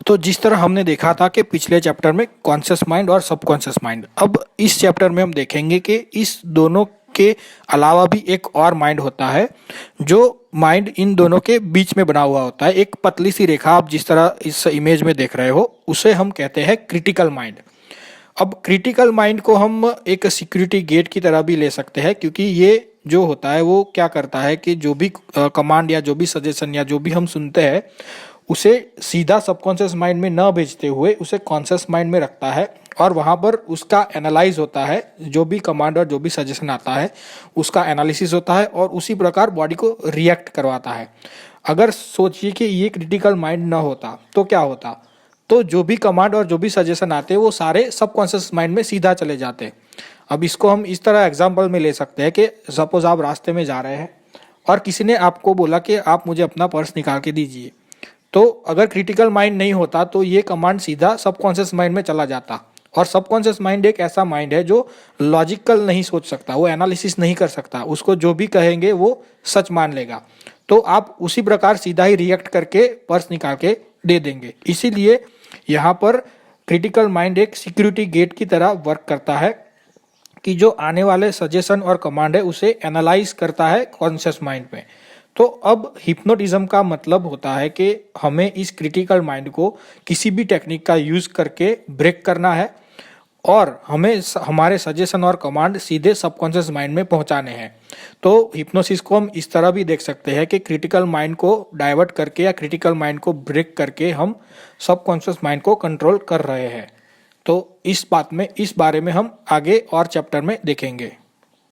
तो जिस तरह हमने देखा था कि पिछले चैप्टर में कॉन्शियस माइंड और सबकॉन्शियस माइंड, अब इस चैप्टर में हम देखेंगे कि इस दोनों के अलावा भी एक और माइंड होता है, जो माइंड इन दोनों के बीच में बना हुआ होता है। एक पतली सी रेखा आप जिस तरह इस इमेज में देख रहे हो, उसे हम कहते हैं क्रिटिकल माइंड। अब क्रिटिकल माइंड को हम एक सिक्योरिटी गेट की तरह भी ले सकते हैं, क्योंकि ये जो होता है वो क्या करता है कि जो भी कमांड या जो भी सजेशन या जो भी हम सुनते हैं उसे सीधा सबकॉन्शियस माइंड में न भेजते हुए उसे कॉन्शियस माइंड में रखता है, और वहाँ पर उसका एनालाइज होता है। जो भी कमांड और जो भी सजेशन आता है उसका एनालिसिस होता है और उसी प्रकार बॉडी को रिएक्ट करवाता है। अगर सोचिए कि ये क्रिटिकल माइंड ना होता तो क्या होता, तो जो भी कमांड और जो भी सजेशन आते वो सारे सबकॉन्शियस माइंड में सीधा चले जाते। अब इसको हम इस तरह एग्जांपल में ले सकते हैं कि सपोज आप रास्ते में जा रहे हैं और किसी ने आपको बोला कि आप मुझे अपना पर्स निकाल के दीजिए, तो अगर क्रिटिकल माइंड नहीं होता तो ये कमांड सीधा सबकॉन्शियस माइंड में चला जाता। और सबकॉन्शियस माइंड एक ऐसा माइंड है जो लॉजिकल नहीं सोच सकता, वो एनालिसिस नहीं कर सकता, उसको जो भी कहेंगे वो सच मान लेगा। तो आप उसी प्रकार सीधा ही रिएक्ट करके पर्स निकाल के दे देंगे। इसीलिए यहाँ पर क्रिटिकल माइंड एक सिक्योरिटी गेट की तरह वर्क करता है कि जो आने वाले सजेशन और कमांड है उसे एनालाइज करता है कॉन्शियस माइंड में। तो अब हिप्नोटिज्म का मतलब होता है कि हमें इस क्रिटिकल माइंड को किसी भी टेक्निक का यूज करके ब्रेक करना है और हमें हमारे सजेशन और कमांड सीधे सबकॉन्शियस माइंड में पहुंचाने हैं। तो हिप्नोसिस को हम इस तरह भी देख सकते हैं कि क्रिटिकल माइंड को डाइवर्ट करके या क्रिटिकल माइंड को ब्रेक करके हम सबकॉन्शियस माइंड को कंट्रोल कर रहे हैं। तो इस बारे में हम आगे और चैप्टर में देखेंगे।